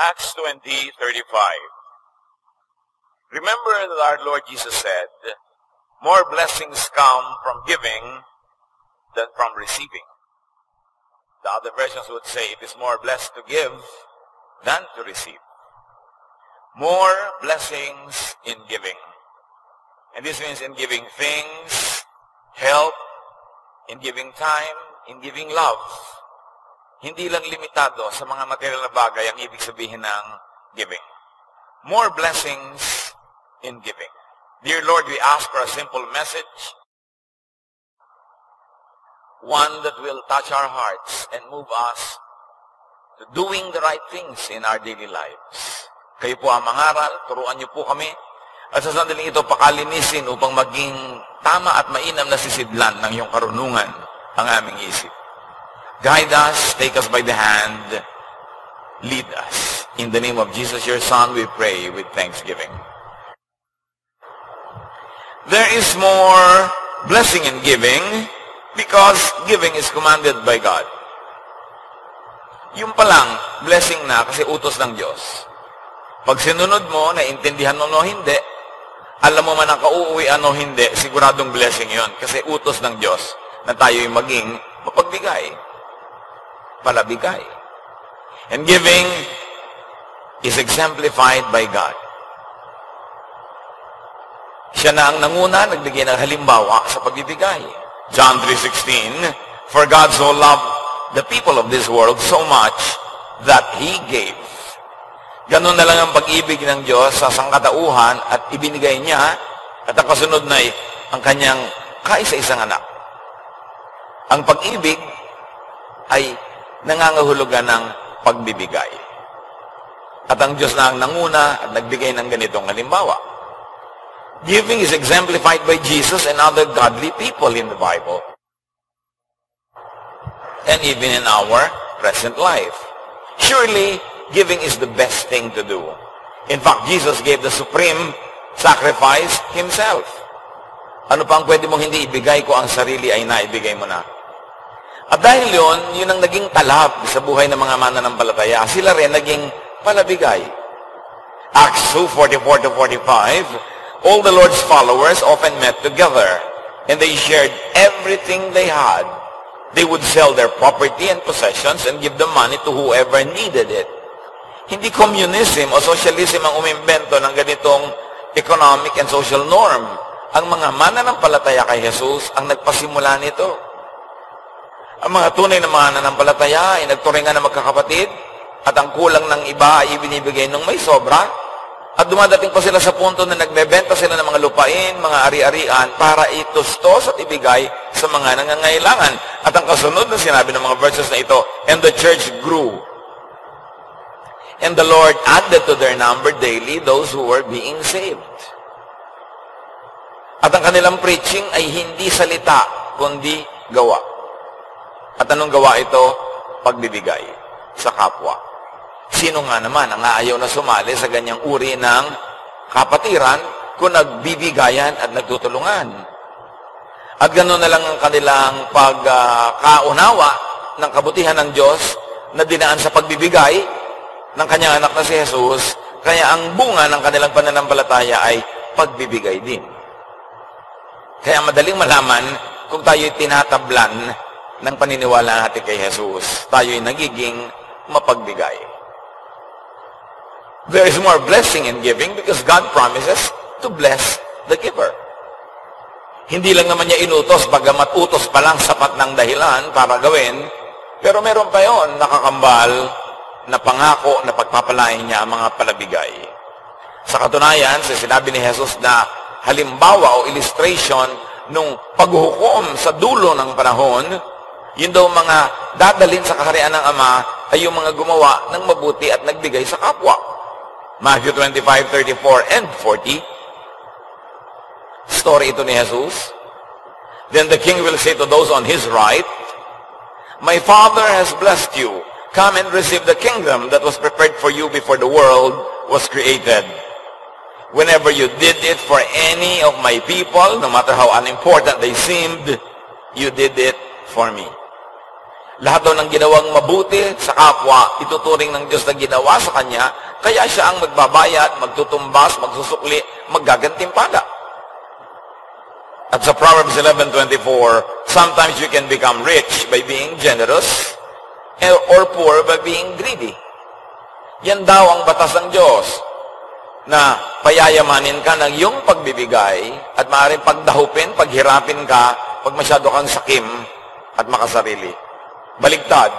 Acts 20:35. Remember that our Lord Jesus said, more blessings come from giving than from receiving. The other versions would say it is more blessed to give than to receive. More blessings in giving. And this means in giving things, help, in giving time, in giving love. Hindi lang limitado sa mga material na bagay ang ibig sabihin ng giving. More blessings in giving. Dear Lord, we ask for a simple message, one that will touch our hearts and move us to doing the right things in our daily lives. Kayo po ang mangaral, turuan niyo po kami, at sa sandaling ito pakalinisin upang maging tama at mainam na sisidlan ng iyong karunungan ang aming isip. Guide us, take us by the hand, lead us. In the name of Jesus, your Son, we pray with thanksgiving. There is more blessing in giving because giving is commanded by God. Yung palang, blessing na kasi utos ng Diyos. Pag sinunod mo, naintindihan mo o hindi, alam mo man ang kauuwian o hindi, siguradong blessing yon kasi utos ng Diyos na tayo'y maging mapagbigay. Palabigay. And giving is exemplified by God. Siya na ang nanguna, nagbigay ng halimbawa sa pagbibigay. John 3:16, for God so loved the people of this world so much that He gave. Ganun na lang ang pag-ibig ng Diyos sa sangkatauhan at ibinigay niya at ang kasunod na ang kanyang kaisa-isang anak. Ang pag-ibig ay nangangahulugan ng pagbibigay. At ang Diyos na ang nanguna at nagbigay ng ganitong halimbawa. Giving is exemplified by Jesus and other godly people in the Bible. And even in our present life. Surely, giving is the best thing to do. In fact, Jesus gave the supreme sacrifice Himself. Ano pang pwede mong hindi ibigay ko ang sarili ay naibigay mo na. At dahil yun ang naging talab sa buhay ng mga mananampalataya. Sila rin naging palabigay. Acts 2:44-45, all the Lord's followers often met together, and they shared everything they had. They would sell their property and possessions and give the money to whoever needed it. Hindi communism o socialism ang umimbento ng ganitong economic and social norm. Ang mga mananampalataya kay Jesus ang nagpasimula nito. Ang mga tunay na mananampalataya ay nagturingan na magkakapatid at ang kulang ng iba ay ibinibigay nung may sobra at dumadating pa sila sa punto na nagbebenta sila ng mga lupain, mga ari-arian para itustos at ibigay sa mga nangangailangan. At ang kasunod na sinabi ng mga verses na ito, and the church grew. And the Lord added to their number daily those who were being saved. At ang kanilang preaching ay hindi salita, kundi gawa. At anong gawa ito? Pagbibigay sa kapwa. Sino nga naman ang aayaw na sumali sa ganyang uri ng kapatiran kung nagbibigayan at nagtutulungan? At gano'n na lang ang kanilang pagkaunawa ng kabutihan ng Diyos na dinaan sa pagbibigay ng kanyang anak na si Jesus, kaya ang bunga ng kanilang pananampalataya ay pagbibigay din. Kaya madaling malaman kung tayo'y tinatablan ng paniniwala natin kay Jesus, tayo'y nagiging mapagbigay. There is more blessing in giving because God promises to bless the giver. Hindi lang naman niya inutos, bagamat utos pa lang sapat ng dahilan para gawin, pero meron pa yon nakakambal na pangako na pagpapalain niya ang mga palabigay. Sa katunayan, sa sinabi ni Jesus na halimbawa o illustration nung paghuhukom sa dulo ng panahon, yun daw mga dadalhin sa kaharian ng Ama ay yung mga gumawa ng mabuti at nagbigay sa kapwa. Matthew 25:34 and 40. Story ito ni Jesus. Then the king will say to those on his right, my Father has blessed you. Come and receive the kingdom that was prepared for you before the world was created. Whenever you did it for any of my people, no matter how unimportant they seemed, you did it for me. Lahat daw ng ginawang mabuti sa kapwa, ituturing ng Diyos na ginawa sa kanya, kaya siya ang magbabayad, magtutumbas, magsusukli, maggagantimpala. At sa Proverbs 11:24, sometimes you can become rich by being generous or poor by being greedy. Yan daw ang batas ng Diyos, na payayamanin ka ng iyong pagbibigay at maaaring pagdahupin, paghirapin ka pag masyado kang sakim at makasarili. Baligtad,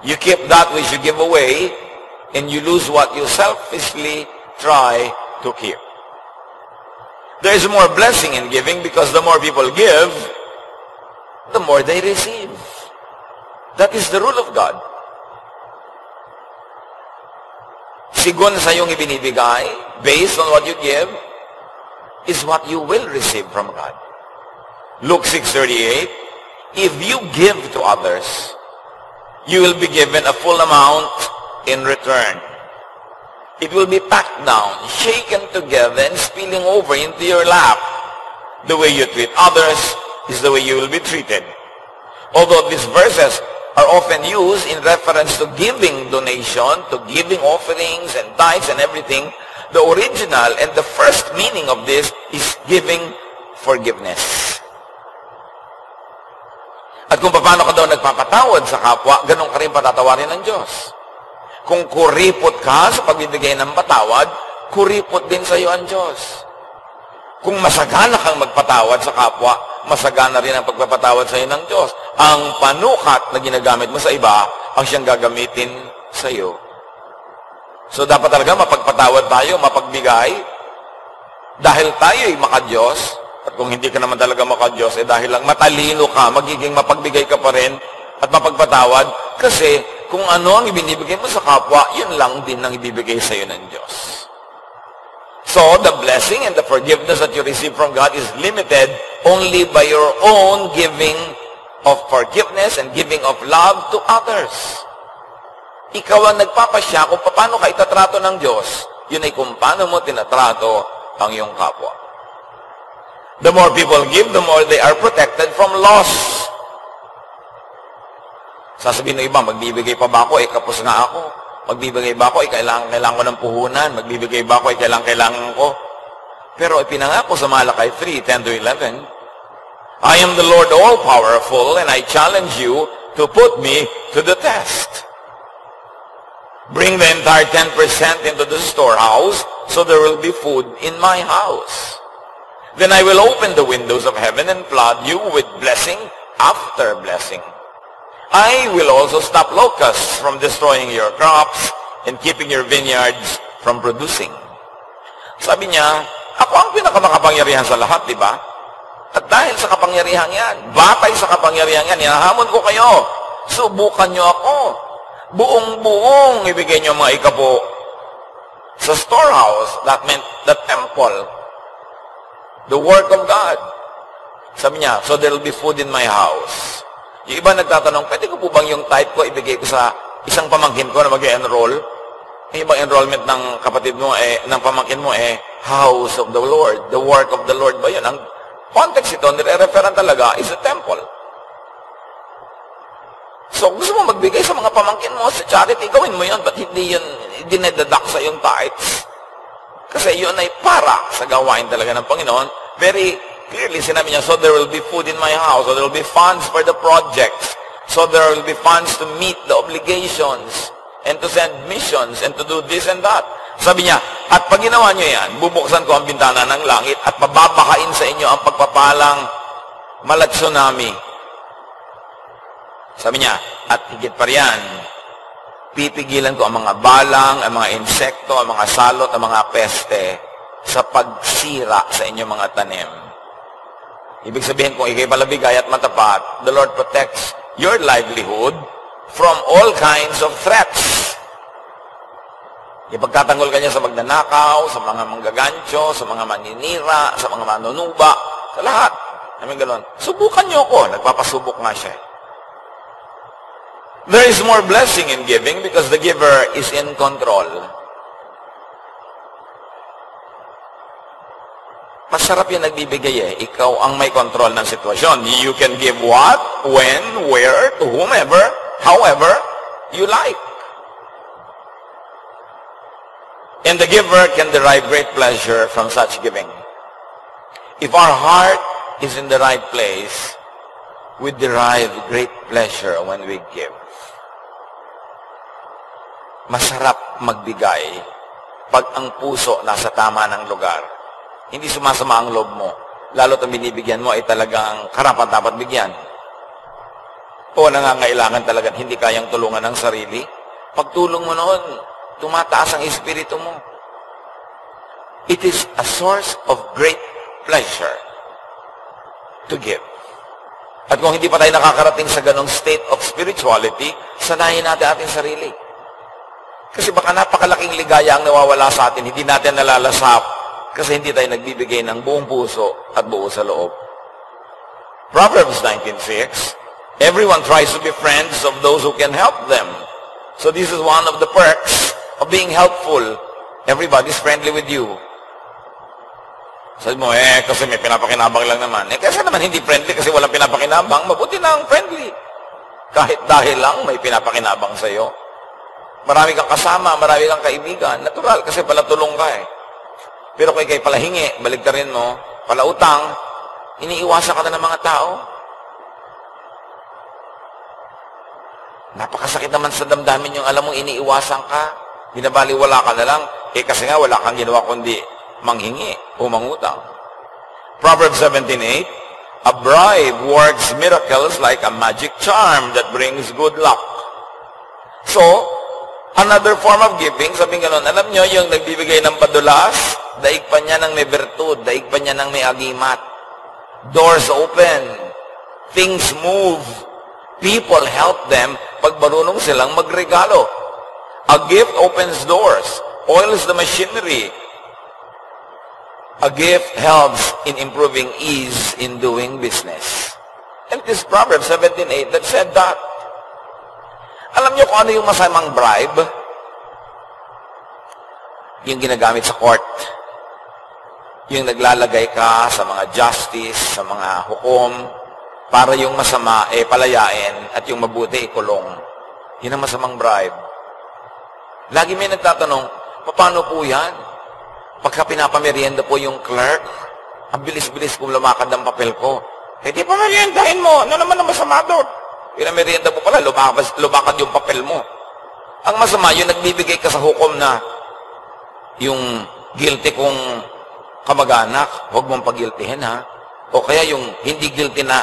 you keep that which you give away and you lose what you selfishly try to keep. There is more blessing in giving because the more people give, the more they receive. That is the rule of God. Sigon sa iyong ibinibigay, based on what you give, is what you will receive from God. Luke 6:38, if you give to others, you will be given a full amount in return. It will be packed down, shaken together, and spilling over into your lap. The way you treat others is the way you will be treated. Although these verses are often used in reference to giving donation, to giving offerings and tithes and everything, the original and the first meaning of this is giving forgiveness. At kung paano ka daw nagpapatawad sa kapwa, ganun ka rin patatawarin ng Diyos. Kung kuripot ka sa pagbibigay ng patawad, kuripot din sa iyo ang Diyos. Kung masagana kang magpatawad sa kapwa, masagana rin ang pagpapatawad sa iyo ng Diyos. Ang panukat na ginagamit mo sa iba, ang siyang gagamitin sa iyo. So dapat talaga mapagpatawad tayo, mapagbigay, dahil tayo'y makadiyos, at kung hindi ka naman talaga makadiyos, dahil lang matalino ka, magiging mapagbigay ka pa rin, at mapagpatawad, kasi kung ano ang ibinibigay mo sa kapwa, yun lang din ang ibibigay sa iyo ng Diyos. So, the blessing and the forgiveness that you receive from God is limited only by your own giving of forgiveness and giving of love to others. Ikaw ang nagpapasya kung paano ka itatrato ng Diyos. Yun ay kung paano mo tinatrato ang iyong kapwa. The more people give, the more they are protected from loss. Sasabihin ng iba, magbibigay pa ba ako? Kapos nga ako. Magbibigay ba ako? Kailangan ko ng puhunan. Magbibigay ba ako? Kailangan ko. Pero ipinangako sa Malakay 3:10-11, I am the Lord all-powerful, and I challenge you to put me to the test. Bring the entire 10% into the storehouse, so there will be food in my house. Then I will open the windows of heaven and flood you with blessing after blessing. I will also stop locusts from destroying your crops and keeping your vineyards from producing. Sabi niya, ako ang pinakamakapangyarihan sa lahat, di ba? At dahil sa kapangyarihan yan, batay sa kapangyarihan yan, hinahamon ko kayo. Subukan niyo ako. Buong-buong ibigay niyo mga ikapo sa storehouse. That meant the temple. The work of God. Sabi niya, so there will be food in my house. Yung iba nagtatanong, pwede ko po bang yung type ko ibigay ko sa isang pamangkin ko na mag-enroll? Yung ibang enrollment ng kapatid mo, ng pamangkin mo, house of the Lord. The work of the Lord ba yun? Ang context ito, nire-referan talaga, is a temple. So, gusto mo magbigay sa mga pamangkin mo sa charity, gawin mo yun, but hindi yun dinededuct sa yung tithes. Kasi yun ay para sa gawain talaga ng Panginoon. Very clearly, sinabi niya, so there will be food in my house, so there will be funds for the projects, so there will be funds to meet the obligations, and to send missions, and to do this and that. Sabi niya, at pag ginawa niyo yan, bubuksan ko ang bintana ng langit, at pababakain sa inyo ang pagpapalang malatsunami. Sabi niya, at higit pa riyan, pipigilan ko ang mga balang, ang mga insekto, ang mga salot, ang mga peste, sa pagsira sa inyong mga tanim. Ibig sabihin, kung ikay palabigay at matapat, the Lord protects your livelihood from all kinds of threats. Ipagtatanggol ka niya sa magnanakaw, sa mga manggagancho, sa mga maninira, sa mga manunuba, sa lahat. Namin ganun. Subukan niyo ako. Nagpapasubok nga siya. There is more blessing in giving because the giver is in control. Masarap yung nagbibigay eh. Ikaw ang may control ng sitwasyon. You can give what, when, where, to whomever, however you like. And the giver can derive great pleasure from such giving. If our heart is in the right place, we derive great pleasure when we give. Masarap magbigay pag ang puso nasa tama ng lugar. Hindi sumasama ang loob mo. Lalo't ang binibigyan mo ay talagang karapat dapat bigyan. O nangangailangan talaga hindi kayang tulungan ng sarili. Pagtulong mo noon, tumataas ang espiritu mo. It is a source of great pleasure to give. At kung hindi pa tayo nakakarating sa ganong state of spirituality, sanayin natin ating sarili. Kasi baka napakalaking ligaya ang nawawala sa atin, hindi natin nalalasap kasi hindi tayo nagbibigay ng buong puso at buo sa loob. Proverbs 19:6, everyone tries to be friends of those who can help them. So this is one of the perks of being helpful. Everybody's friendly with you. Sabi mo, kasi may pinapakinabang lang naman. Kasi naman hindi friendly kasi walang pinapakinabang. Mabuti na ang friendly. Kahit dahil lang may pinapakinabang sa'yo. Marami kang kasama, marami kang kaibigan. Natural kasi pala tulong ka eh. Pero kung ikay palahingi, baligtarin mo, palautang, iniiwasan ka na ng mga tao. Napakasakit naman sa damdamin yung alam mong iniiwasan ka. Binabaliwala ka na lang. Kasi nga wala kang ginawa kundi manghingi o mangutang. Proverbs 17:8, a bribe works miracles like a magic charm that brings good luck. So, another form of giving, sabi nga nun, alam nyo, yung nagbibigay ng padulas, daig pa niya ng may virtud, daig pa niya ng may agimat. Doors open. Things move. People help them pag marunong silang magregalo. A gift opens doors, oils the machinery. A gift helps in improving ease in doing business. And this Proverbs 17:8 that said that. Alam niyo kung ano yung masamang bribe? Yung ginagamit sa court. Yung naglalagay ka sa mga justice, sa mga hukom, para yung masama palayain at yung mabuti ikulong. Yun ang masamang bribe. Lagi may nagtatanong, paano po yan? Pagka pinapamerienda po yung clerk, ang bilis-bilis kong lumakad ang papel ko. Di pa meriendahin mo. Ano naman ang masama doon? Pinamerienda po pala, lumakad yung papel mo. Ang masama, yung nagbibigay ka sa hukom na yung guilty kong kamag-anak, huwag mong pagiltihin ha. O kaya yung hindi guilty na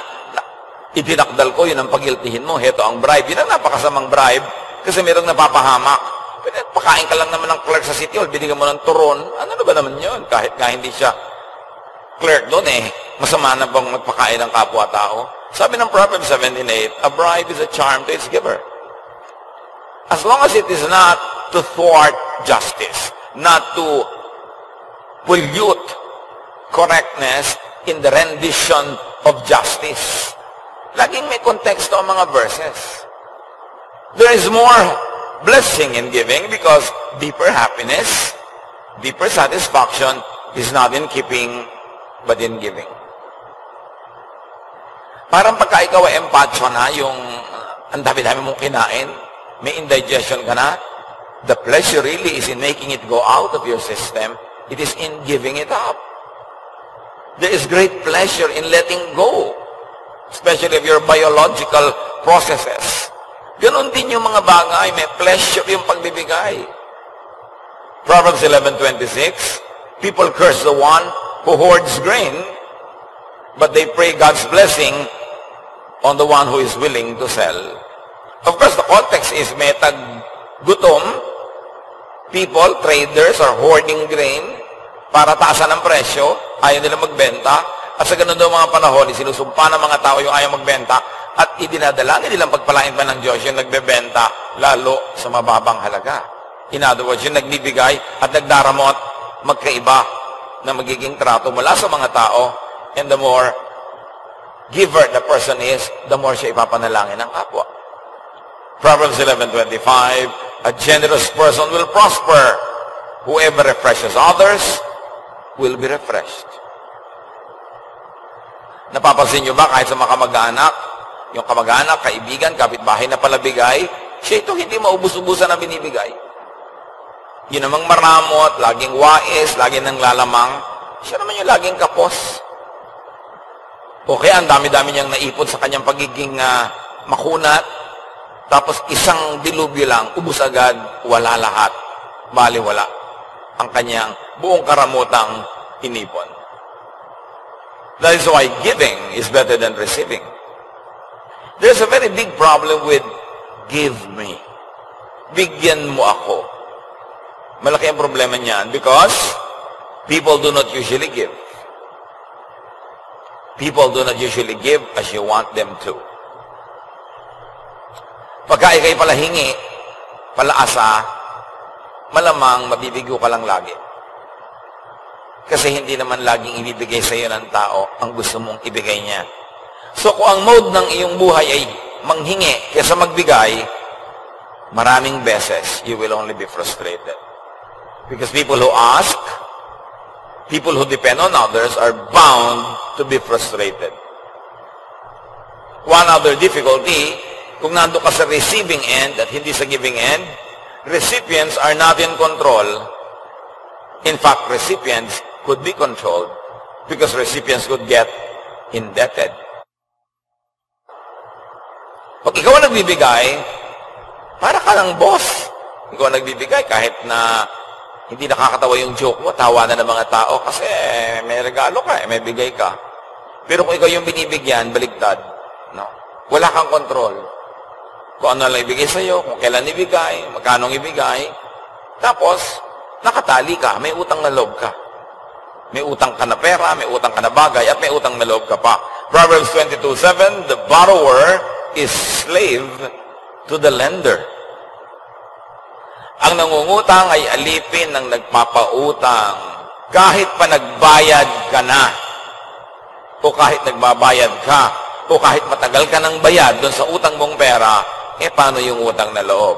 itinakdal ko, yun ang pagiltihin mo. Heto ang bribe. Yun ang napakasamang bribe kasi mayroong napapahamak. Pakain ka lang naman ng clerk sa City Hall, binigyan mo ng turon. Ano na ba naman yun? Kahit hindi siya clerk doon masama na bang magpakain ng kapwa-tao? Sabi ng Proverbs 17:8, a bribe is a charm to its giver. As long as it is not to thwart justice, not to pollute correctness in the rendition of justice. Laging may konteksto ang mga verses. There is more blessing in giving because deeper happiness, deeper satisfaction is not in keeping but in giving. Parang pagka ikaw ay empacho na, yung ang dami-dami mong kinain, may indigestion ka na, the pleasure really is in making it go out of your system. It is in giving it up. There is great pleasure in letting go, especially of your biological processes. Ganon din yung mga bagay, may pleasure yung pagbibigay. Proverbs 11:26, people curse the one who hoards grain, but they pray God's blessing on the one who is willing to sell. Of course, the context is may tag-gutom, people, traders, are hoarding grain para taasan ang presyo, ayaw nila magbenta, at sa ganun daw mga panahon, sinusumpa ng mga tao yung ayaw magbenta, at idinadala nilang pagpalain pa ng Diyos yung nagbebenta, lalo sa mababang halaga. In other words, yung nagbibigay at nagdaramot, magkaiba na magiging trato mula sa mga tao, and the more giver the person is, the more siya ipapanalangin ng kapwa. Proverbs 11:25, a generous person will prosper. Whoever refreshes others will be refreshed. Napapansin nyo ba kahit sa mga kamag-anak, yung kamag-anak, kaibigan, kapitbahay na palabigay, siya ito hindi maubos-ubusan na binibigay. Yun namang maramot, laging wais, laging nang lalamang, siya naman yung laging kapos. Okay, ang dami-dami niyang naipon sa kanyang pagiging makunat, tapos isang dilubyo lang, ubus agad, wala lahat. Bali, wala. Ang kanyang buong karamutang inipon. That is why giving is better than receiving. There's a very big problem with give me. Bigyan mo ako. Malaki ang problema niyan because people do not usually give. People do not usually give as you want them to. Pagka ikay pala hingi, pala asa, malamang mabibigo ka lang lagi. Kasi hindi naman laging ibibigay sa iyo ng tao ang gusto mong ibigay niya. So kung ang mode ng iyong buhay ay manghingi kaysa magbigay, maraming beses you will only be frustrated. Because people who ask, people who depend on others are bound to be frustrated. One other difficulty, kung nando ka sa receiving end at hindi sa giving end, recipients are not in control. In fact, recipients could be controlled because recipients could get indebted. Pag ikaw ang nagbibigay, para ka lang boss. Ikaw ang nagbibigay kahit na hindi nakakatawa yung joke mo, tawanan ng mga tao kasi may regalo ka, may bigay ka. Pero kung ikaw yung binibigyan, baligtad. No? Wala kang kontrol. Kung ano lang ibigay sa'yo, kung kailan ibigay, magkano ibigay. Tapos, nakatali ka, may utang na loob ka. May utang ka na pera, may utang ka na bagay, at may utang na loob ka pa. Proverbs 22:7, the borrower is slave to the lender. Ang nangungutang ay alipin ng nagpapautang. Kahit pa nagbayad ka na, o kahit nagbabayad ka, o kahit matagal ka ng bayad doon sa utang mong pera, paano yung utang na loob?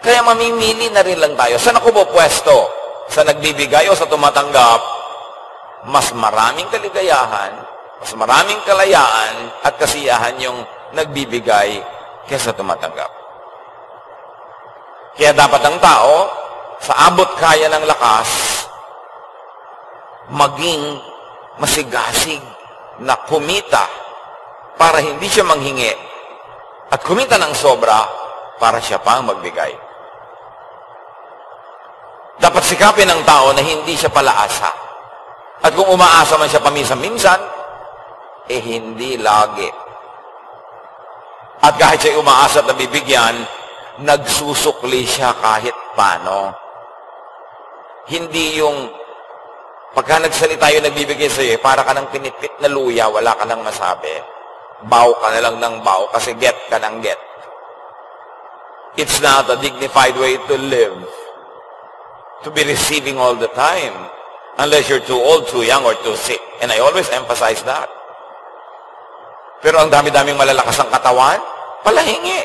Kaya mamimili na rin lang tayo. Saan ako pwesto? Sa nagbibigay o sa tumatanggap? Mas maraming kaligayahan, mas maraming kalayaan at kasiyahan yung nagbibigay kaysa tumatanggap. Kaya dapat ang tao, sa abot kaya ng lakas, maging masigasig na kumita para hindi siya manghingi at kumita ng sobra para siya pang magbigay. Dapat sikapin ng tao na hindi siya palaasa. At kung umaasa man siya paminsan-minsan, hindi lagi. At kahit siya umaasa at nabibigyan, nagsusukli siya kahit paano. Hindi yung pagka nagsalita yung nagbibigay sa iyo, para ka ng pinipit na luya, wala ka nang masabi. Bow ka na lang ng bow kasi get ka ng get. It's not a dignified way to live. To be receiving all the time. Unless you're too old, too young, or too sick. And I always emphasize that. Pero ang dami-daming malalakas ang katawan, palahingi.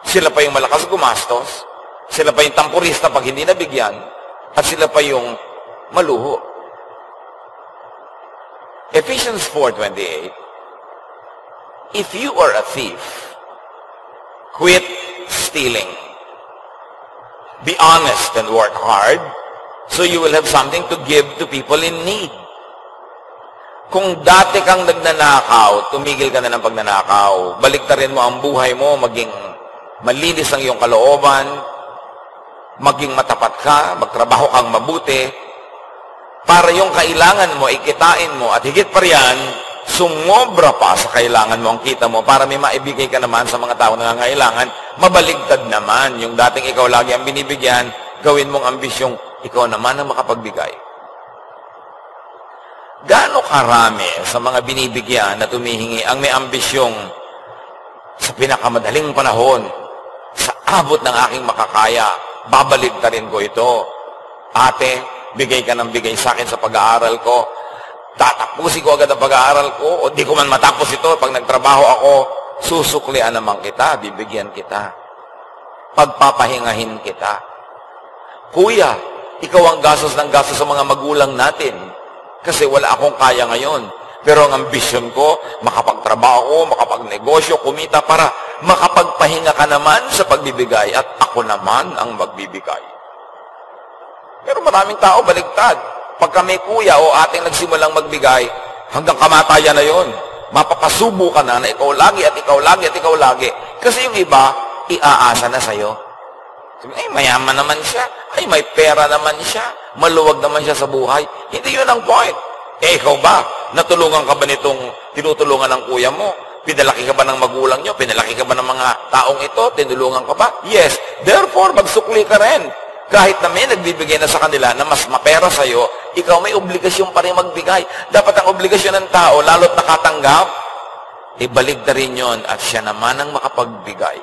Sila pa yung malakas gumastos. Sila pa yung tampurista pag hindi nabigyan. At sila pa yung maluho. Ephesians 4:28, if you are a thief, quit stealing. Be honest and work hard so you will have something to give to people in need. Kung dati kang nagnanakaw, tumigil ka na ng pagnanakaw. Baliktarin mo ang buhay mo, maging malinis ang iyong kalooban, maging matapat ka, magtrabaho kang mabuti, para yung kailangan mo, ikitain mo, at higit pa riyan, sumobra pa sa kailangan mo ang kita mo para may maibigay ka naman sa mga tao na nangangailangan, mabaligtad naman. Yung dating ikaw lagi ang binibigyan, gawin mong ambisyong ikaw naman ang makapagbigay. Gaano karami sa mga binibigyan na tumihingi ang may ambisyong sa pinakamadaling panahon, sa abot ng aking makakaya, babaligtarin ko ito. Ate, bigay ka ng bigay sa akin sa pag-aaral ko. Tatapusin ko agad ang pag-aaral ko, o di ko man matapos ito, pag nagtrabaho ako, susuklian naman kita, bibigyan kita. Pagpapahingahin kita. Kuya, ikaw ang gastos ng gastos sa mga magulang natin. Kasi wala akong kaya ngayon. Pero ang ambisyon ko, makapagtrabaho, makapagnegosyo, kumita para makapagpahinga ka naman sa pagbibigay at ako naman ang magbibigay. Pero maraming tao baligtad. Pagka may kuya o ating nagsimulang magbigay, hanggang kamatayan na yon. Mapapasubo ka na ikaw lagi at ikaw lagi at ikaw lagi. Kasi yung iba, iaasa na sa'yo. Ay, mayaman naman siya. Ay, may pera naman siya. Maluwag naman siya sa buhay. Hindi yun ang point. Ikaw ba? Natulungan ka ba nitong tinutulungan ng kuya mo? Pinalaki ka ba ng magulang nyo? Pinalaki ka ba ng mga taong ito? Tinulungan ka ba? Yes. Therefore, magsukli ka rin. Kahit na may nagbibigay na sa kanila na mas mapera sa'yo, ikaw may obligasyon pa rin magbigay. Dapat ang obligasyon ng tao, lalo't nakatanggap, ibalik na rin yun at siya naman ang makapagbigay.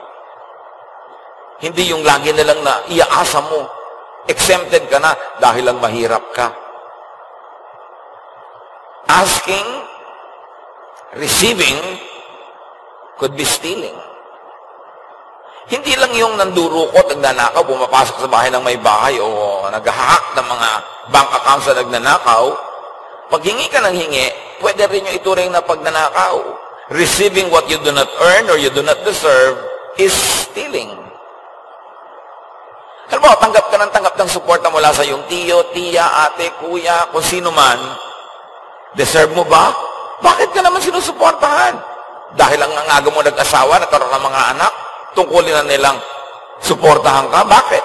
Hindi yung lagi na lang na iaasa mo. Exempted ka na dahil lang mahirap ka. Asking, receiving, could be stealing. Hindi lang yung nandurukot, nagnanakaw, pumapasok sa bahay ng may bahay o nag-hack ng mga bank accounts na nagnanakaw. Pag hingi ka ng hingi, pwede rin yung ituring na pagnanakaw. Receiving what you do not earn or you do not deserve is stealing. Alam mo, tanggap ka ng suporta mula sa iyong tiyo, tiya, ate, kuya, kung sino man. Deserve mo ba? Bakit ka naman sinusuportahan? Dahil ang nangaga mo nag-asawa, nagkaroon ng mga anak, tungkulin na nilang suportahan ka. Bakit?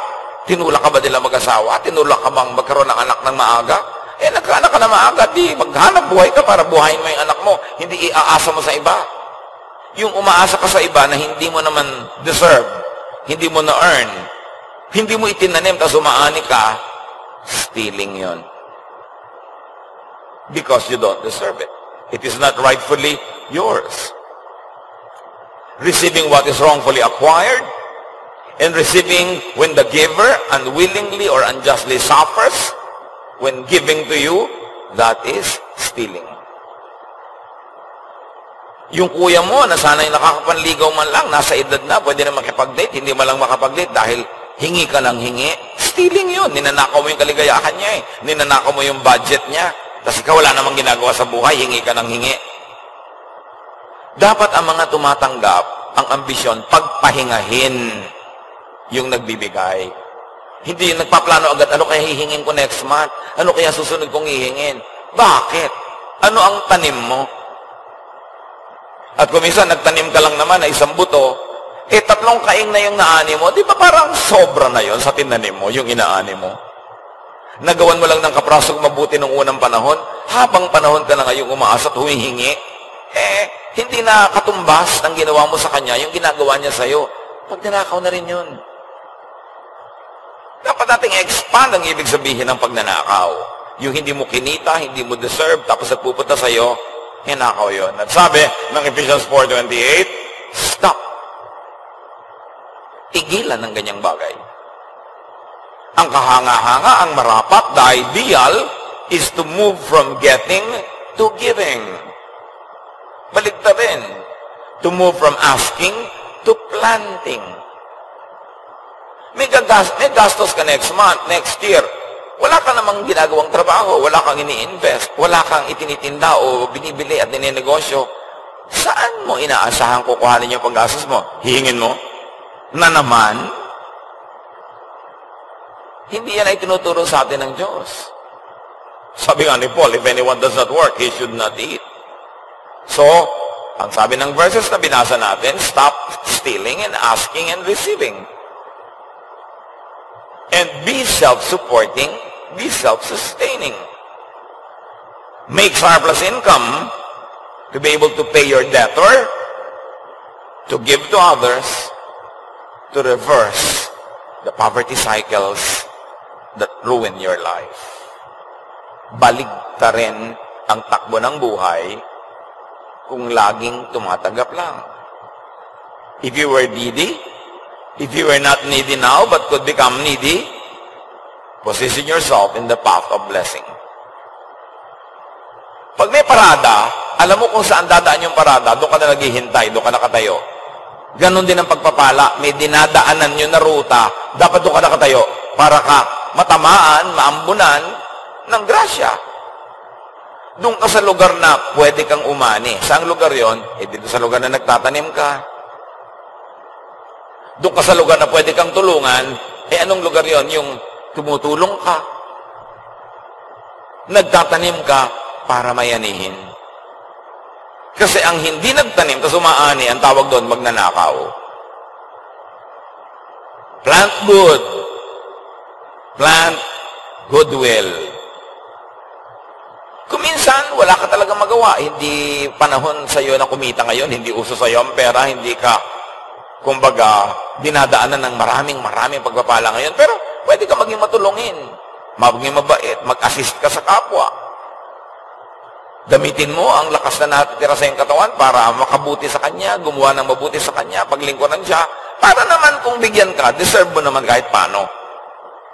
Tinulak ka ba nila mag-asawa? Tinulak ka bang magkaroon ng anak ng maaga? Nagkaanak ka na maaga, di maghanap buhay ka para buhayin mo yung anak mo. Hindi iaasa mo sa iba. Yung umaasa ka sa iba na hindi mo naman deserve, hindi mo na-earn, hindi mo itinanim, tapos umaani ka, stealing yon. Because you don't deserve it. It is not rightfully yours. Receiving what is wrongfully acquired, and receiving when the giver unwillingly or unjustly suffers, when giving to you, that is stealing. Yung kuya mo na sana'y nakakapanligaw man lang, nasa edad na, pwede na makipag-date, hindi man lang makapag-date dahil hingi ka ng hingi, stealing yun. Ninanakaw mo yung kaligayahan niya eh. Ninanakaw mo yung budget niya. Tapos ikaw wala namang ginagawa sa buhay, hingi ka ng hingi. Dapat ang mga tumatanggap, ang ambisyon, pagpahingahin yung nagbibigay. Hindi yung nagpaplano agad, ano kaya hihingin ko next month? Ano kaya susunod kong hihingin? Bakit? Ano ang tanim mo? At kung minsan nagtanim ka lang naman na isang buto, 3 kaing na yung naani mo, di ba parang sobra na yon sa tinanim mo, yung inaani mo? Nagawan mo lang ng kaprasong mabuti nung unang panahon, habang panahon ka na ngayong umaasa at humihingi, hindi na katumbas ng ginawa mo sa kanya, yung ginagawa niya sa'yo. Pag ninakaw na rin yun. Dapat nating expand ang ibig sabihin ng pagnanakaw. Yung hindi mo kinita, hindi mo deserve, tapos nagpupunta sa'yo, hinakaw yun. At sabi ng Ephesians 4:28, stop. Tigilan ng ganyang bagay. Ang kahanga-hanga, ang marapat, the ideal is to move from getting to giving. Baligtad rin. To move from asking to planting. May gastos ka next month, next year. Wala ka namang ginagawang trabaho, wala kang ini-invest, wala kang itinitinda o binibili at ninenegosyo. Saan mo inaasahan kukuhanin yung panggastos mo? Hihingin mo? Na naman? Hindi yan ay tinuturo sa atin ng Diyos. Sabi nga ni Paul, if anyone does not work, he should not eat. So, ang sabi ng verses na binasa natin, stop stealing and asking and receiving. And be self-supporting, be self-sustaining. Make surplus income to be able to pay your debtor, to give to others, to reverse the poverty cycles that ruin your life. Baligtarin ang takbo ng buhay kung laging tumatanggap lang. If you were needy, if you were not needy now but could become needy, position yourself in the path of blessing. Pag may parada, alam mo kung saan dadaan yung parada, doon ka na naghihintay, doon ka nakatayo. Ganon din ang pagpapala, may dinadaanan nyo na ruta, dapat doon ka nakatayo para ka matamaan, maambunan ng grasya. Doon ka sa lugar na pwede kang umani. Saang lugar yon? Dito sa lugar na nagtatanim ka. Doon ka sa lugar na pwede kang tulungan. Anong lugar yon? Yung tumutulong ka. Nagtatanim ka para mayanihin. Kasi ang hindi nagtanim, tapos umaani, ang tawag doon, magnanakaw. Plant good. Plant goodwill. Kung minsan, wala ka talagang magawa. Hindi panahon sa iyo na kumita ngayon, hindi uso sa iyo ang pera, hindi ka, kumbaga, dinadaanan ng maraming pagpapala ngayon. Pero, pwede ka maging matulungin, maging mabait, mag-assist ka sa kapwa. Gamitin mo ang lakas na natitira sa iyong katawan para makabuti sa kanya, gumawa ng mabuti sa kanya, paglingkuran siya, para naman kung bigyan ka, deserve mo naman kahit paano.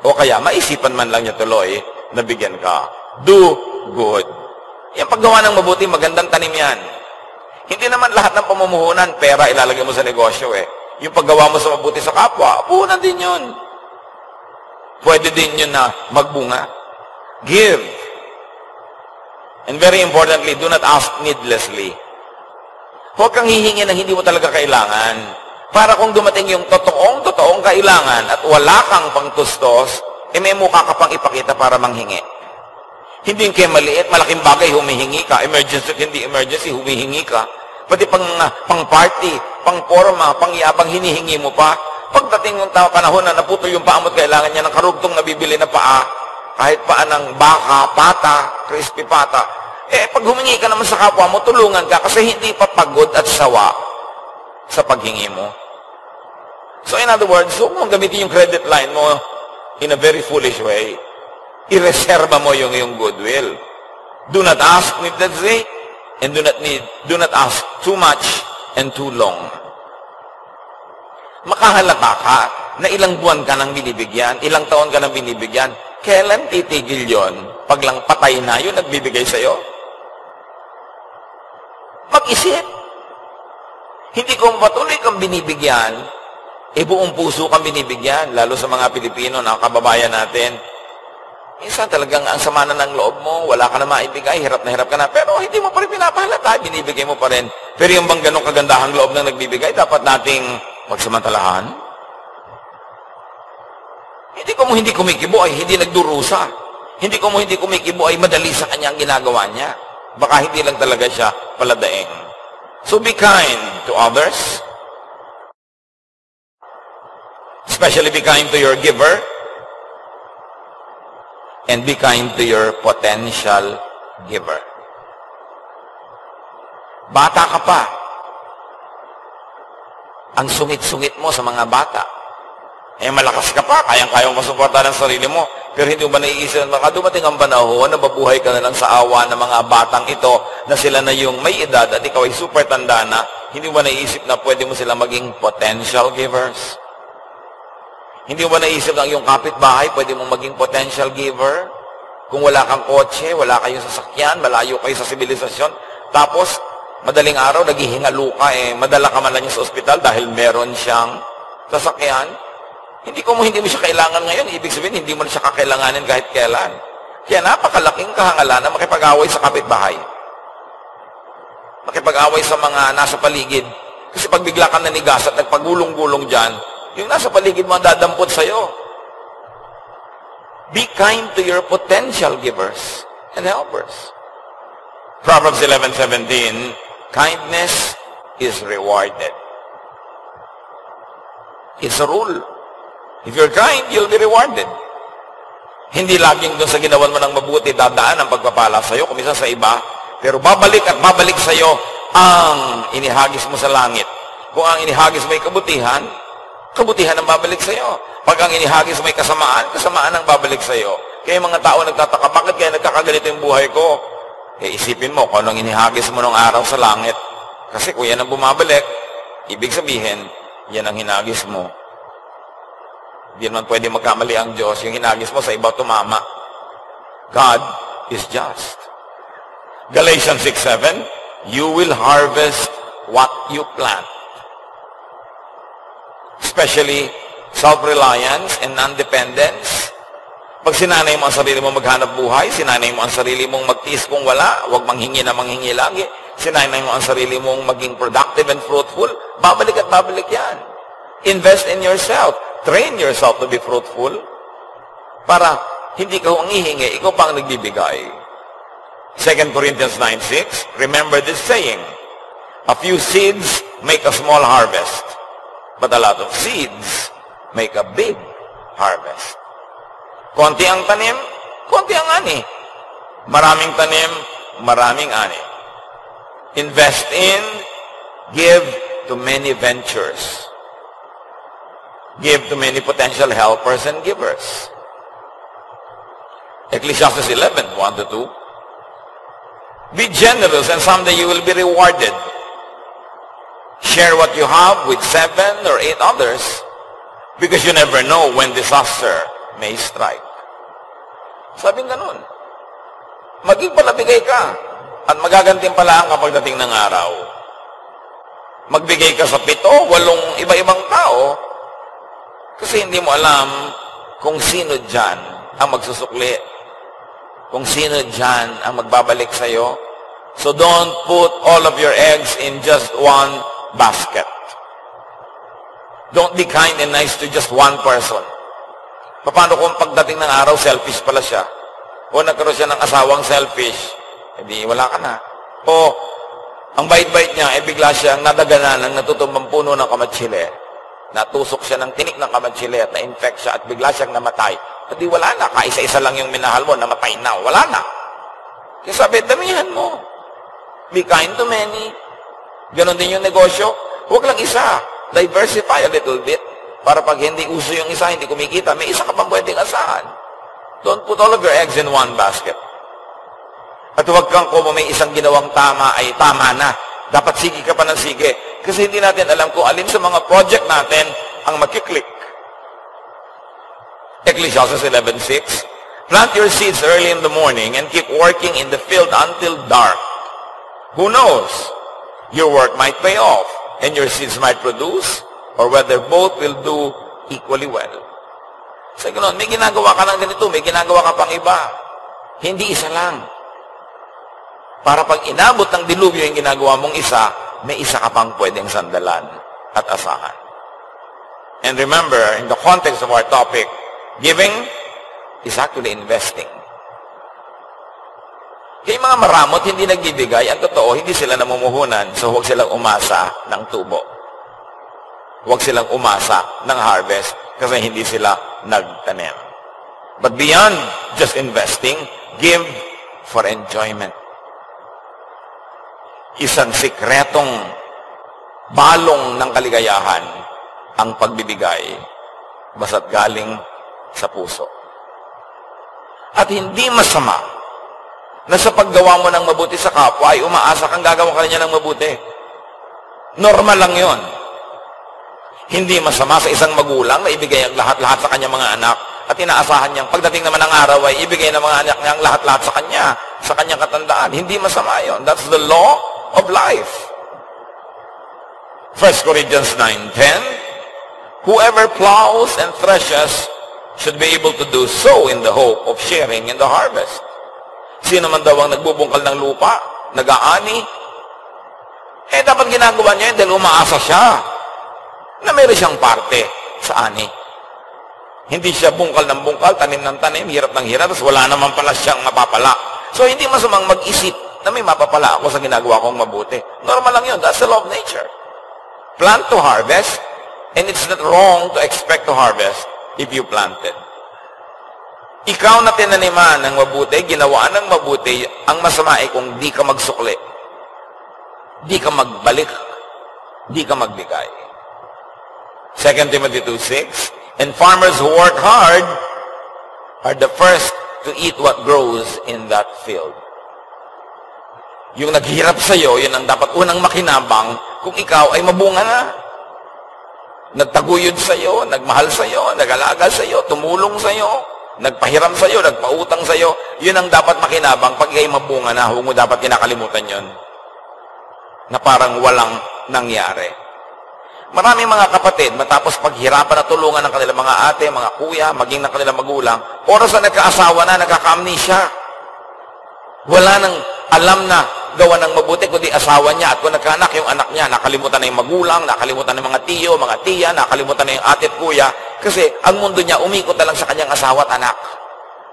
O kaya, maisipan man lang niya tuloy na bigyan ka. Do good. Yung paggawa ng mabuti, magandang tanim yan. Hindi naman lahat ng pamumuhunan, pera ilalagay mo sa negosyo Yung paggawa mo sa mabuti sa kapwa, puhunan din yun. Pwede din yun na magbunga. Give. And very importantly, do not ask needlessly. Huwag kang hihingi ng hindi mo talaga kailangan. Para kung dumating yung totoong kailangan at wala kang pangtustos, may mukha ka pang ipakita para manghingi. Hindi kayo maliit, malaking bagay, humihingi ka. Emergency, hindi emergency, humihingi ka. Pati pang party, pang forma, pang iabang, hinihingi mo pa. Pagdating ng panahon na naputol yung paa mo at kailangan niya ng karugtong nabibili na paa, kahit paa ng baka, pata, crispy pata, pag humingi ka naman sa kapwa mo, tulungan ka kasi hindi pa pagod at sawa sa paghingi mo. So in other words, huwag mong gamitin yung credit line mo in a very foolish way. Ireserba mo yung iyong goodwill. Do not ask needlessly, and do not ask too much and too long. Makahalata ka na ilang buwan ka nang binibigyan, ilang taon ka nang binibigyan. Kailan titigil yon? Pag lang patay na yun, nagbibigay sa'yo? Mag-isip. Hindi kung patuloy kang binibigyan, buong puso kang binibigyan, lalo sa mga Pilipino na kababayan natin. Minsan talagang ang sama na ng loob mo, wala ka na maibigay, hirap na hirap ka na, pero hindi mo pa rin pinapahalata, binibigay mo pa rin. Pero yung bang ganong kagandahang loob na nagbibigay, dapat nating magsamantalahan. Hindi kumikibo ay hindi nagdurusa. Hindi kumikibo ay madali sa kanya ang ginagawa niya. Baka hindi lang talaga siya paladaing. So be kind to others. Especially be kind to your giver. And be kind to your potential giver. Bata ka pa. Ang sungit-sungit mo sa mga bata. Malakas ka pa, kayang-kayang masuportahan ang sarili mo. Pero hindi mo ba naiisip na baka dumating ang panahon na mabuhay ka na lang sa awa ng mga batang ito na sila na yung may edad at ikaw ay super tanda na, hindi mo ba naiisip na pwede mo sila maging potential givers? Hindi mo ba naisip na yung kapitbahay, pwede mong maging potential giver? Kung wala kang kotse, wala kayong sasakyan, malayo kayo sa sibilisasyon, tapos, madaling araw, naghihingalo ka, madala ka man lang sa ospital dahil meron siyang sasakyan. Hindi mo siya kailangan ngayon, ibig sabihin, hindi mo na siya kakailanganin kahit kailan. Kaya napakalaking kahangalan na makipag-away sa kapitbahay. Makipag-away sa mga nasa paligid. Kasi pag bigla ka nanigas at nagpagulong-gulong dyan, yung nasa paligid mo dadampot sa'yo. Be kind to your potential givers and helpers. Proverbs 11:17, kindness is rewarded. It's a rule. If you're kind, you'll be rewarded. Hindi laging doon sa ginawan mo ng mabuti dadaan ang pagpapala sa'yo, kuminsan sa iba, pero babalik at babalik sa'yo ang inihagis mo sa langit. Kung ang inihagis mo ay kabutihan, kabutihan ang babalik sa'yo. Pag ang inihagis may kasamaan, kasamaan ang babalik sa'yo. Kaya yung mga tao nagtataka, bakit kaya nagkakaganito yung buhay ko? Isipin mo kung anong inihagis mo nung araw sa langit. Kasi kung yan ang bumabalik, ibig sabihin, yan ang hinagis mo. Hindi naman pwede magkamali ang Diyos. Yung hinagis mo sa iba tumama. God is just. Galatians 6:7, you will harvest what you plant. Especially self-reliance and non-dependence. Pag sinanay mo ang sarili mo maghanap buhay, sinanay mo ang sarili mong magtiis kung wala, huwag manghingi na manghingi lagi, sinanay mo ang sarili mong maging productive and fruitful, babalik at babalik yan. Invest in yourself. Train yourself to be fruitful para hindi ka humihingi, ikaw pa ang nagbibigay. 2 Corinthians 9:6, remember this saying, a few seeds make a small harvest, but a lot of seeds make a big harvest. Konti ang tanim, konti ang ani. Maraming tanim, maraming ani. Invest in, give to many ventures. Give to many potential helpers and givers. Ecclesiastes 11:1-2. Be generous and someday you will be rewarded. Share what you have with 7 or 8 others because you never know when disaster may strike. Sabing ganun. Maging palabigay ka at magagantimpalaan ka pagdating ng araw. Magbigay ka sa 7, 8 iba-ibang tao kasi hindi mo alam kung sino dyan ang magsusukli, kung sino dyan ang magbabalik sa'yo. So don't put all of your eggs in just one basket. Don't be kind and nice to just one person. Paano kung pagdating ng araw, selfish pala siya? O nagkaroon siya ng asawang selfish, edi wala ka na. O ang bait-bait niya, bigla siyang nadaganan ng natutumbang puno ng kamatsili. Natusok siya ng tinik ng kamatsili at na-infect siya at bigla siyang namatay. Edi wala na, kaisa-isa lang yung minahal mo, namatay na, wala na. Kaya sabi, damihan mo. Be kind to many. Ganon din yung negosyo. Huwag lang isa. Diversify a little bit. Para pag hindi uso yung isa, hindi kumikita, may isa ka pang pwedeng asahan. Don't put all of your eggs in one basket. At huwag kang kung may isang ginawang tama ay tama na. Dapat sige ka pa ng sige. Kasi hindi natin alam kung alin sa mga project natin ang makiklik. Ecclesiastes 11:6, plant your seeds early in the morning and keep working in the field until dark. Who knows? Your work might pay off and your seeds might produce, or whether both will do equally well. Sa ganun, may ginagawa ka ng ganito, may ginagawa ka pang iba. Hindi isa lang. Para pag inabot ng dilubyo yung ginagawa mong isa, may isa ka pang pwedeng sandalan at asahan. And remember, in the context of our topic, giving is actually investing. Kaya mga maramot hindi nagbibigay, ang totoo, hindi sila namumuhunan, so huwag silang umasa ng tubo. Huwag silang umasa ng harvest kasi hindi sila nagtanim. But beyond just investing, give for enjoyment. Isang sikretong balong ng kaligayahan ang pagbibigay basta't galing sa puso. At hindi masama na sa paggawa mo ng mabuti sa kapwa ay umaasa kang gagawa ka niya ng mabuti. Normal lang yon. Hindi masama sa isang magulang na ibigay ang lahat-lahat sa kanyang mga anak at inaasahan niyang pagdating naman ng araw ay ibigay ng mga anak niya ang lahat-lahat sa kanyang katandaan. Hindi masama yon. That's the law of life. 1 Corinthians 9:10, whoever plows and threshes should be able to do so in the hope of sharing in the harvest. Sino man daw ang nagbubungkal ng lupa, nag-aani, dapat ginagawa niya dahil umaasa siya na meron siyang parte sa ani. Hindi siya bungkal ng bungkal, tanim ng tanim, hirap ng hirap, tapos wala naman pala siyang mapapala. So, hindi masamang mag-isip na may mapapala ako sa ginagawa kong mabuti. Normal lang yun. That's the law of nature. Plant to harvest, and it's not wrong to expect to harvest if you planted. Ikaw na tinaniman ng mabuti, ginawa ng mabuti, ang masama ay kung di ka magsukli, di ka magbalik, di ka magbigay. 2 Timothy 2:6, and farmers who work hard are the first to eat what grows in that field. Yung naghihirap sa'yo, yun ang dapat unang makinabang kung ikaw ay mabunga na. Nagtaguyod sa'yo, nagmahal sa'yo, nag-alaga sa'yo, tumulong sa'yo, nagpahiram sa'yo, nagpautang sa'yo, yun ang dapat makinabang pag ikay mabunga na. Huwag mo dapat kinakalimutan yun. Na parang walang nangyari. Maraming mga kapatid, matapos paghirapan na tulungan ng kanilang mga ate, mga kuya, maging ng kanilang magulang, oras na nagkaasawa na, nagkaka-amnesia. Wala nang alam na gawa ng mabuti, kundi asawa niya. At kung nagkaanak, yung anak niya, nakalimutan na yung magulang, nakalimutan na yung mga tiyo, mga tiya, nakalimutan na yung ate at kuya. Kasi ang mundo niya, umikot na lang sa kanyang asawa at anak.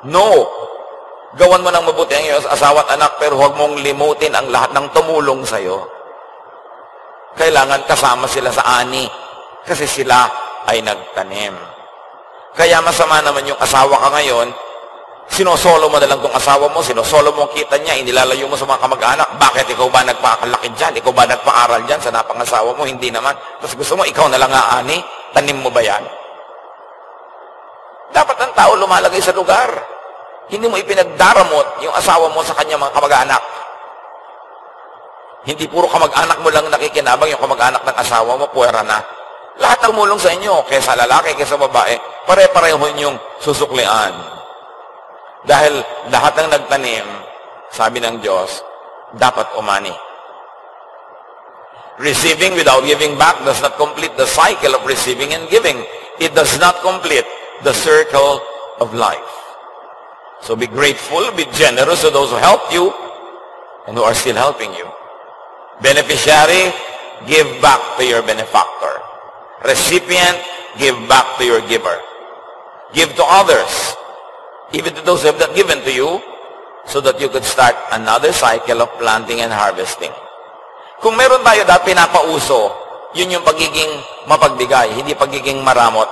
No! Gawan mo ng mabuti ang iyong asawa at anak, pero huwag mong limutin ang lahat ng tumulong sa'yo. Kailangan kasama sila sa ani, kasi sila ay nagtanim. Kaya masama naman yung asawa ka ngayon, sinosolo mo na lang itong asawa mo, sinosolo mo ang kita niya, inilalayo mo sa mga kamag-anak. Bakit? Ikaw ba nagpakalaki dyan? Ikaw ba nagpaaral dyan sa napangasawa mo? Hindi naman. Tapos gusto mo, ikaw na lang aani? Tanim mo ba yan? Dapat ang tao lumalagay sa lugar. Hindi mo ipinagdaramot yung asawa mo sa kanyang mga kamag-anak. Hindi puro kamag-anak mo lang nakikinabang, yung kamag-anak ng asawa mo, puwera na. Lahat ng mulong sa inyo, kaysa lalaki, kaysa babae, pare-pareho yung susuklian. Dahil lahat ng nagtanim, sabi ng Diyos, dapat umani. Receiving without giving back does not complete the cycle of receiving and giving. It does not complete the circle of life. So be grateful, be generous to those who helped you and who are still helping you. Beneficiary, give back to your benefactor. Recipient, give back to your giver. Give to others, even to those who have not given to you, so that you could start another cycle of planting and harvesting. Kung meron tayo dahil pinapauso, yun yung pagiging mapagbigay, hindi pagiging maramot.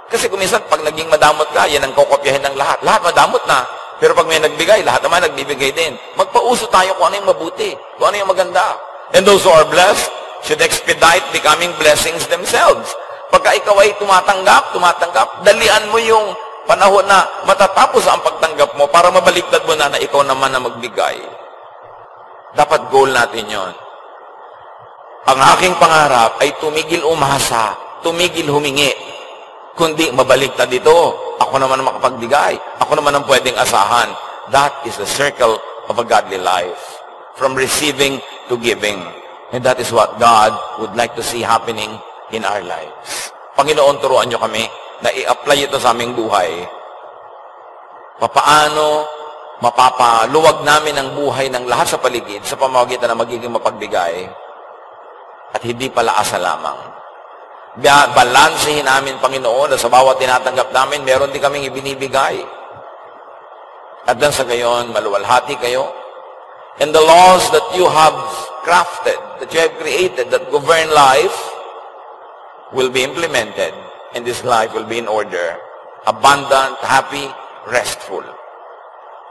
Kasi kung minsan, pag naging madamot ka, yan ang kokopyahin ng lahat. Lahat madamot na. Pero pag may nagbigay, lahat naman nagbibigay din. Magpauso tayo kung ano yung mabuti, kung ano yung maganda. And those who are blessed should expedite becoming blessings themselves. Pagka ikaw ay tumatanggap, dalian mo yung panahon na matatapos ang pagtanggap mo para mabaliktad mo na ikaw naman na magbigay. Dapat goal natin yon. Ang aking pangarap ay tumigil umasa, tumigil humingi, kundi mabaliktad dito. Ako naman ang makapagbigay. Ako naman ang pwedeng asahan. That is the circle of a godly life. From receiving to giving. And that is what God would like to see happening in our lives. Panginoon, turuan niyo kami na i-apply ito sa aming buhay. Papaano mapapaluwag namin ang buhay ng lahat sa paligid sa pamamagitan ng magiging mapagbigay at hindi pala asa lamang. Balansehin namin, Panginoon, na sa bawat tinatanggap namin, meron din kaming ibinibigay. At dan sa gayon, maluwalhati kayo. And the laws that you have crafted, that you have created, that govern life, will be implemented. And this life will be in order. Abundant, happy, restful.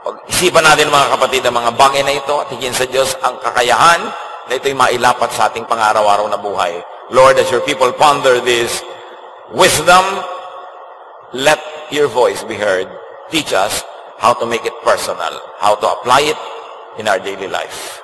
Pag-isipan natin, mga kapatid, ang mga bagay na ito at higin sa Diyos ang kakayahan na ito'y mailapat sa ating pang-araw-araw na buhay. Lord, as your people ponder this wisdom, let your voice be heard. Teach us how to make it personal, how to apply it in our daily life.